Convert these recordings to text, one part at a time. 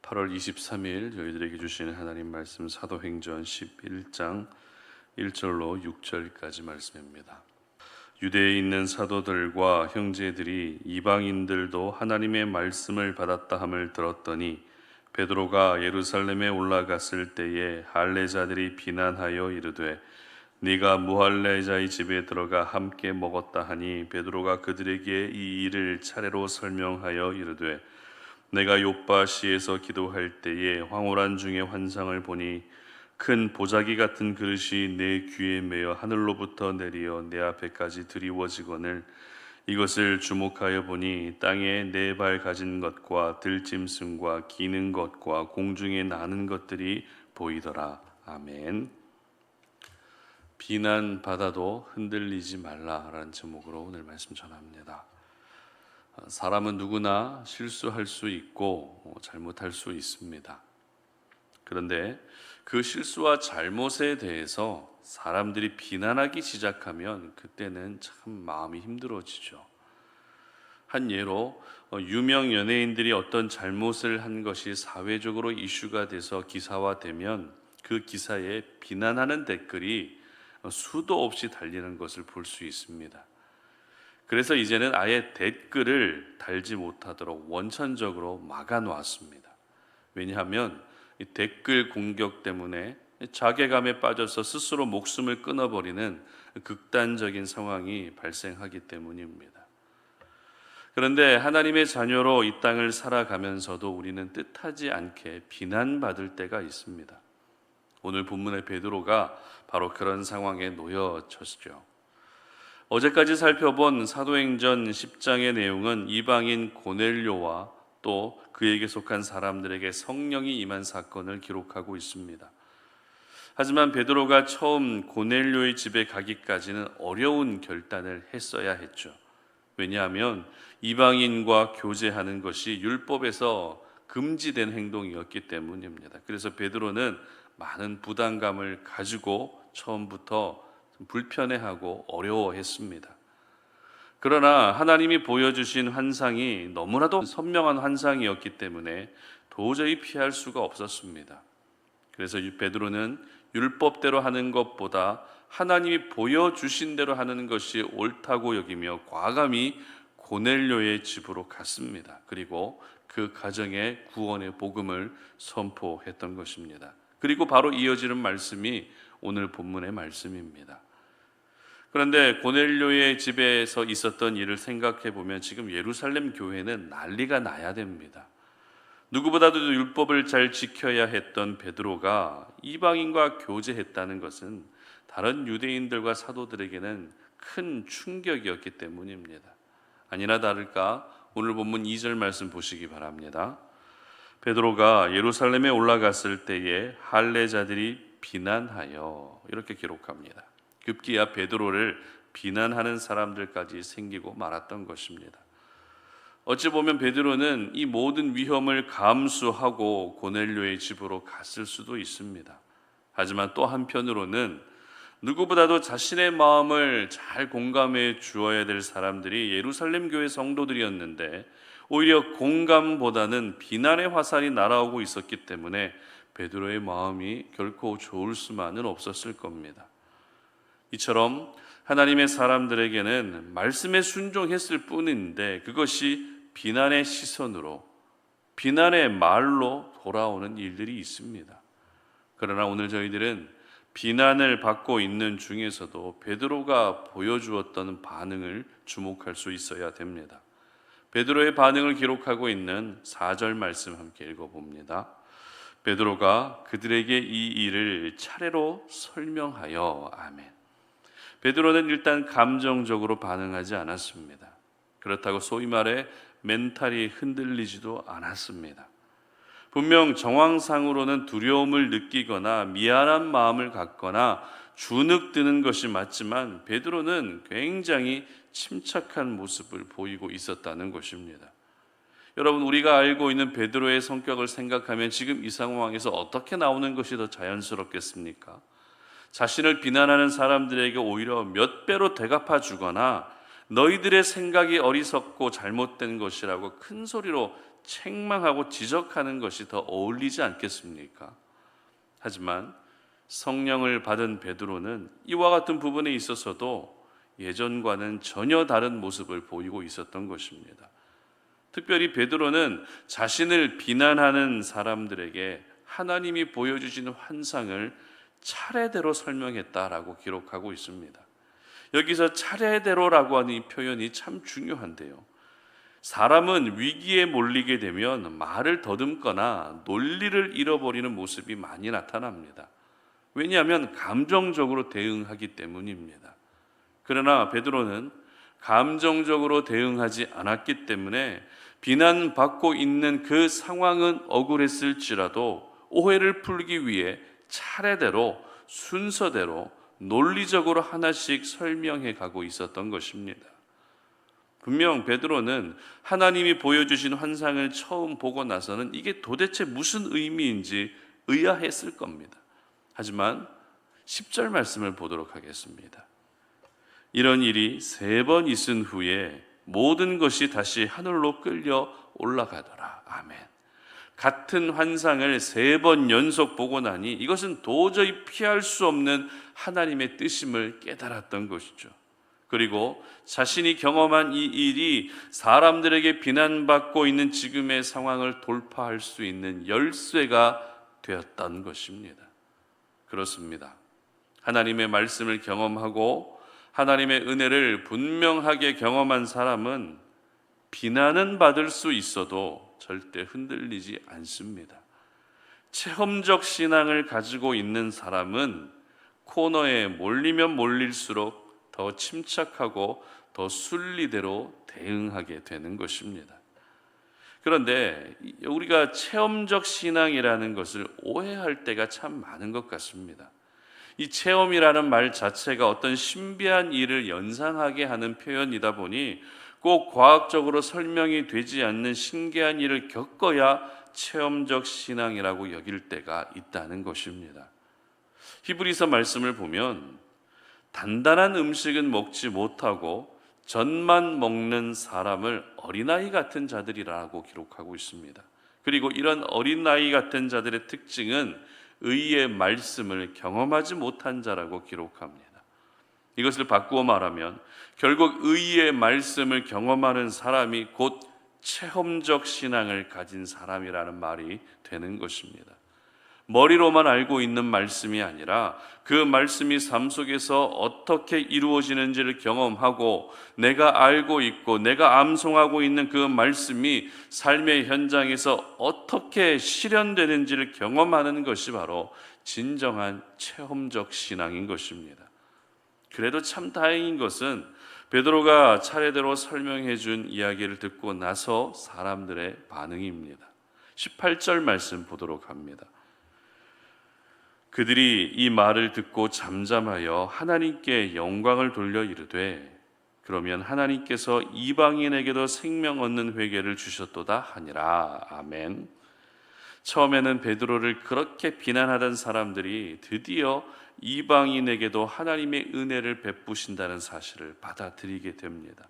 8월 23일 저희들에게 주시는 하나님 말씀 사도행전 11장 1절로 6절까지 말씀입니다. 유대에 있는 사도들과 형제들이 이방인들도 하나님의 말씀을 받았다 함을 들었더니 베드로가 예루살렘에 올라갔을 때에 할례자들이 비난하여 이르되 네가 무할례자의 집에 들어가 함께 먹었다 하니 베드로가 그들에게 이 일을 차례로 설명하여 이르되 내가 요빠시에서 기도할 때에 황홀한 중에 환상을 보니 큰 보자기 같은 그릇이 내 귀에 매어 하늘로부터 내리어 내 앞에까지 드리워지거늘 이것을 주목하여 보니 땅에 네 발 가진 것과 들짐승과 기는 것과 공중에 나는 것들이 보이더라. 아멘. 비난받아도 흔들리지 말라라는 제목으로 오늘 말씀 전합니다. 사람은 누구나 실수할 수 있고 잘못할 수 있습니다. 그런데 그 실수와 잘못에 대해서 사람들이 비난하기 시작하면 그때는 참 마음이 힘들어지죠. 한 예로 유명 연예인들이 어떤 잘못을 한 것이 사회적으로 이슈가 돼서 기사화되면 그 기사에 비난하는 댓글이 수도 없이 달리는 것을 볼 수 있습니다. 그래서 이제는 아예 댓글을 달지 못하도록 원천적으로 막아 놓았습니다. 왜냐하면 이 댓글 공격 때문에 자괴감에 빠져서 스스로 목숨을 끊어버리는 극단적인 상황이 발생하기 때문입니다. 그런데 하나님의 자녀로 이 땅을 살아가면서도 우리는 뜻하지 않게 비난받을 때가 있습니다. 오늘 본문의 베드로가 바로 그런 상황에 놓여졌죠. 어제까지 살펴본 사도행전 10장의 내용은 이방인 고넬료와 또 그에게 속한 사람들에게 성령이 임한 사건을 기록하고 있습니다. 하지만 베드로가 처음 고넬료의 집에 가기까지는 어려운 결단을 했어야 했죠. 왜냐하면 이방인과 교제하는 것이 율법에서 금지된 행동이었기 때문입니다. 그래서 베드로는 많은 부담감을 가지고 처음부터 불편해하고 어려워했습니다. 그러나 하나님이 보여주신 환상이 너무나도 선명한 환상이었기 때문에 도저히 피할 수가 없었습니다. 그래서 베드로는 율법대로 하는 것보다 하나님이 보여주신 대로 하는 것이 옳다고 여기며 과감히 고넬료의 집으로 갔습니다. 그리고 그 가정에 구원의 복음을 선포했던 것입니다. 그리고 바로 이어지는 말씀이 오늘 본문의 말씀입니다. 그런데 고넬료의 집에서 있었던 일을 생각해 보면 지금 예루살렘 교회는 난리가 나야 됩니다. 누구보다도 율법을 잘 지켜야 했던 베드로가 이방인과 교제했다는 것은 다른 유대인들과 사도들에게는 큰 충격이었기 때문입니다. 아니나 다를까 오늘 본문 2절 말씀 보시기 바랍니다. 베드로가 예루살렘에 올라갔을 때에 할례자들이 비난하여 이렇게 기록합니다. 급기야 베드로를 비난하는 사람들까지 생기고 말았던 것입니다. 어찌 보면 베드로는 이 모든 위험을 감수하고 고넬료의 집으로 갔을 수도 있습니다. 하지만 또 한편으로는 누구보다도 자신의 마음을 잘 공감해 주어야 될 사람들이 예루살렘 교회 성도들이었는데 오히려 공감보다는 비난의 화살이 날아오고 있었기 때문에 베드로의 마음이 결코 좋을 수만은 없었을 겁니다. 이처럼 하나님의 사람들에게는 말씀에 순종했을 뿐인데 그것이 비난의 시선으로, 비난의 말로 돌아오는 일들이 있습니다. 그러나 오늘 저희들은 비난을 받고 있는 중에서도 베드로가 보여주었던 반응을 주목할 수 있어야 됩니다. 베드로의 반응을 기록하고 있는 4절 말씀 함께 읽어봅니다. 베드로가 그들에게 이 일을 차례로 설명하여 아멘. 베드로는 일단 감정적으로 반응하지 않았습니다. 그렇다고 소위 말해 멘탈이 흔들리지도 않았습니다. 분명 정황상으로는 두려움을 느끼거나 미안한 마음을 갖거나 주눅드는 것이 맞지만 베드로는 굉장히 침착한 모습을 보이고 있었다는 것입니다. 여러분, 우리가 알고 있는 베드로의 성격을 생각하면 지금 이 상황에서 어떻게 나오는 것이 더 자연스럽겠습니까? 자신을 비난하는 사람들에게 오히려 몇 배로 되갚아 주거나 너희들의 생각이 어리석고 잘못된 것이라고 큰 소리로 책망하고 지적하는 것이 더 어울리지 않겠습니까? 하지만 성령을 받은 베드로는 이와 같은 부분에 있어서도 예전과는 전혀 다른 모습을 보이고 있었던 것입니다. 특별히 베드로는 자신을 비난하는 사람들에게 하나님이 보여주신 환상을 차례대로 설명했다라고 기록하고 있습니다. 여기서 차례대로라고 하는 이 표현이 참 중요한데요. 사람은 위기에 몰리게 되면 말을 더듬거나 논리를 잃어버리는 모습이 많이 나타납니다. 왜냐하면 감정적으로 대응하기 때문입니다. 그러나 베드로는 감정적으로 대응하지 않았기 때문에 비난받고 있는 그 상황은 억울했을지라도 오해를 풀기 위해 차례대로 순서대로 논리적으로 하나씩 설명해 가고 있었던 것입니다. 분명 베드로는 하나님이 보여주신 환상을 처음 보고 나서는 이게 도대체 무슨 의미인지 의아했을 겁니다. 하지만 10절 말씀을 보도록 하겠습니다. 이런 일이 3번 있은 후에 모든 것이 다시 하늘로 끌려 올라가더라. 아멘. 같은 환상을 3번 연속 보고 나니 이것은 도저히 피할 수 없는 하나님의 뜻임을 깨달았던 것이죠. 그리고 자신이 경험한 이 일이 사람들에게 비난받고 있는 지금의 상황을 돌파할 수 있는 열쇠가 되었던 것입니다. 그렇습니다. 하나님의 말씀을 경험하고 하나님의 은혜를 분명하게 경험한 사람은 비난은 받을 수 있어도 절대 흔들리지 않습니다. 체험적 신앙을 가지고 있는 사람은 코너에 몰리면 몰릴수록 더 침착하고 더 순리대로 대응하게 되는 것입니다. 그런데 우리가 체험적 신앙이라는 것을 오해할 때가 참 많은 것 같습니다. 이 체험이라는 말 자체가 어떤 신비한 일을 연상하게 하는 표현이다 보니 꼭 과학적으로 설명이 되지 않는 신기한 일을 겪어야 체험적 신앙이라고 여길 때가 있다는 것입니다. 히브리서 말씀을 보면 단단한 음식은 먹지 못하고 젖만 먹는 사람을 어린아이 같은 자들이라고 기록하고 있습니다. 그리고 이런 어린아이 같은 자들의 특징은 의의 말씀을 경험하지 못한 자라고 기록합니다. 이것을 바꾸어 말하면 결국 의의 말씀을 경험하는 사람이 곧 체험적 신앙을 가진 사람이라는 말이 되는 것입니다. 머리로만 알고 있는 말씀이 아니라 그 말씀이 삶 속에서 어떻게 이루어지는지를 경험하고 내가 알고 있고 내가 암송하고 있는 그 말씀이 삶의 현장에서 어떻게 실현되는지를 경험하는 것이 바로 진정한 체험적 신앙인 것입니다. 그래도 참 다행인 것은 베드로가 차례대로 설명해 준 이야기를 듣고 나서 사람들의 반응입니다. 18절 말씀 보도록 합니다. 그들이 이 말을 듣고 잠잠하여 하나님께 영광을 돌려 이르되 그러면 하나님께서 이방인에게도 생명 얻는 회개를 주셨도다 하니라. 아멘. 처음에는 베드로를 그렇게 비난하던 사람들이 드디어 이방인에게도 하나님의 은혜를 베푸신다는 사실을 받아들이게 됩니다.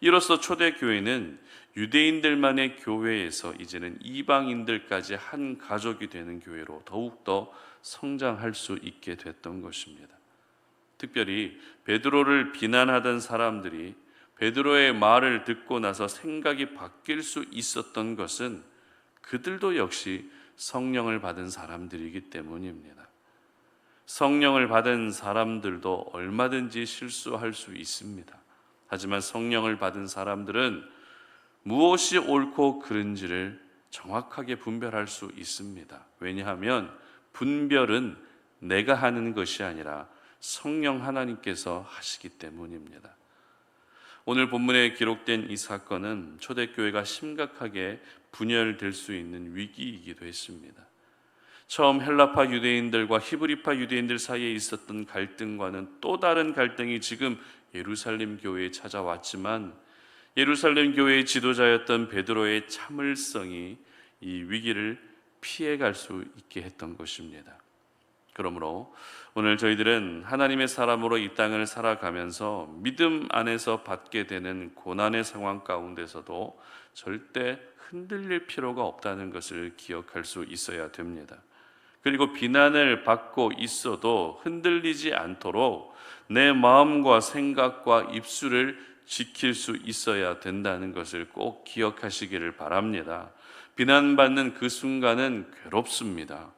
이로써 초대교회는 유대인들만의 교회에서 이제는 이방인들까지 한 가족이 되는 교회로 더욱더 성장할 수 있게 됐던 것입니다. 특별히 베드로를 비난하던 사람들이 베드로의 말을 듣고 나서 생각이 바뀔 수 있었던 것은 그들도 역시 성령을 받은 사람들이기 때문입니다. 성령을 받은 사람들도 얼마든지 실수할 수 있습니다. 하지만 성령을 받은 사람들은 무엇이 옳고 그른지를 정확하게 분별할 수 있습니다. 왜냐하면 분별은 내가 하는 것이 아니라 성령 하나님께서 하시기 때문입니다. 오늘 본문에 기록된 이 사건은 초대교회가 심각하게 분열될 수 있는 위기이기도 했습니다. 처음 헬라파 유대인들과 히브리파 유대인들 사이에 있었던 갈등과는 또 다른 갈등이 지금 예루살렘 교회에 찾아왔지만 예루살렘 교회의 지도자였던 베드로의 참을성이 이 위기를 피해갈 수 있게 했던 것입니다. 그러므로 오늘 저희들은 하나님의 사람으로 이 땅을 살아가면서 믿음 안에서 받게 되는 고난의 상황 가운데서도 절대 흔들릴 필요가 없다는 것을 기억할 수 있어야 됩니다. 그리고 비난을 받고 있어도 흔들리지 않도록 내 마음과 생각과 입술을 지킬 수 있어야 된다는 것을 꼭 기억하시기를 바랍니다. 비난받는 그 순간은 괴롭습니다.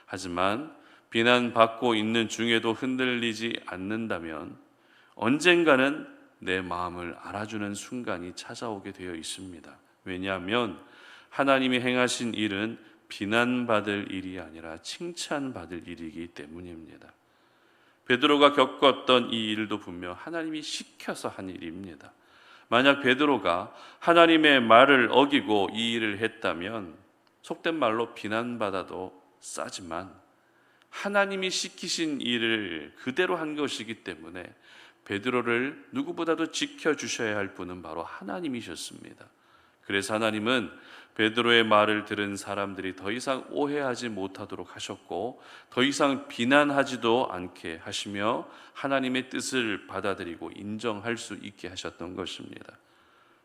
하지만 비난받고 있는 중에도 흔들리지 않는다면 언젠가는 내 마음을 알아주는 순간이 찾아오게 되어 있습니다. 왜냐하면 하나님이 행하신 일은 비난받을 일이 아니라 칭찬받을 일이기 때문입니다. 베드로가 겪었던 이 일도 분명 하나님이 시켜서 한 일입니다. 만약 베드로가 하나님의 말을 어기고 이 일을 했다면 속된 말로 비난받아도 싸지만 하나님이 시키신 일을 그대로 한 것이기 때문에 베드로를 누구보다도 지켜주셔야 할 분은 바로 하나님이셨습니다. 그래서 하나님은 베드로의 말을 들은 사람들이 더 이상 오해하지 못하도록 하셨고 더 이상 비난하지도 않게 하시며 하나님의 뜻을 받아들이고 인정할 수 있게 하셨던 것입니다.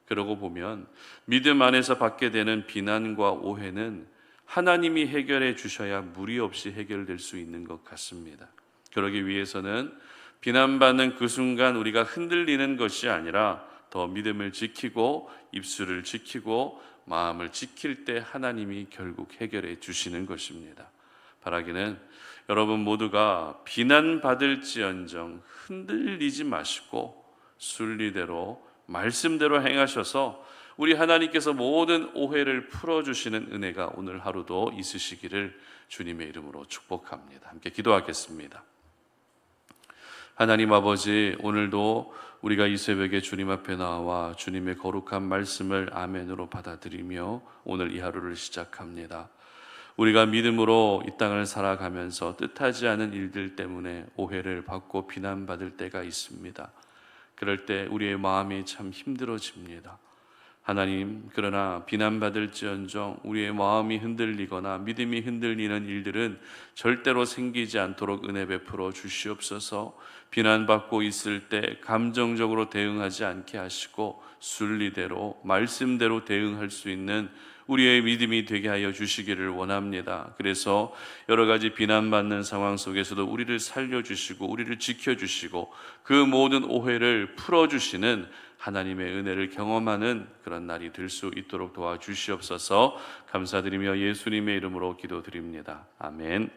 그러고 보면 믿음 안에서 받게 되는 비난과 오해는 하나님이 해결해 주셔야 무리 없이 해결될 수 있는 것 같습니다. 그러기 위해서는 비난받는 그 순간 우리가 흔들리는 것이 아니라 더 믿음을 지키고 입술을 지키고 마음을 지킬 때 하나님이 결국 해결해 주시는 것입니다. 바라기는 여러분 모두가 비난받을지언정 흔들리지 마시고 순리대로 말씀대로 행하셔서 우리 하나님께서 모든 오해를 풀어주시는 은혜가 오늘 하루도 있으시기를 주님의 이름으로 축복합니다. 함께 기도하겠습니다. 하나님 아버지, 오늘도 우리가 이 새벽에 주님 앞에 나와 주님의 거룩한 말씀을 아멘으로 받아들이며 오늘 이 하루를 시작합니다. 우리가 믿음으로 이 땅을 살아가면서 뜻하지 않은 일들 때문에 오해를 받고 비난받을 때가 있습니다. 그럴 때 우리의 마음이 참 힘들어집니다. 하나님, 그러나 비난받을지언정 우리의 마음이 흔들리거나 믿음이 흔들리는 일들은 절대로 생기지 않도록 은혜 베풀어 주시옵소서. 비난받고 있을 때 감정적으로 대응하지 않게 하시고 순리대로 말씀대로 대응할 수 있는 우리의 믿음이 되게 하여 주시기를 원합니다. 그래서 여러 가지 비난받는 상황 속에서도 우리를 살려주시고 우리를 지켜주시고 그 모든 오해를 풀어주시는 하나님의 은혜를 경험하는 그런 날이 될 수 있도록 도와주시옵소서. 감사드리며 예수님의 이름으로 기도드립니다. 아멘.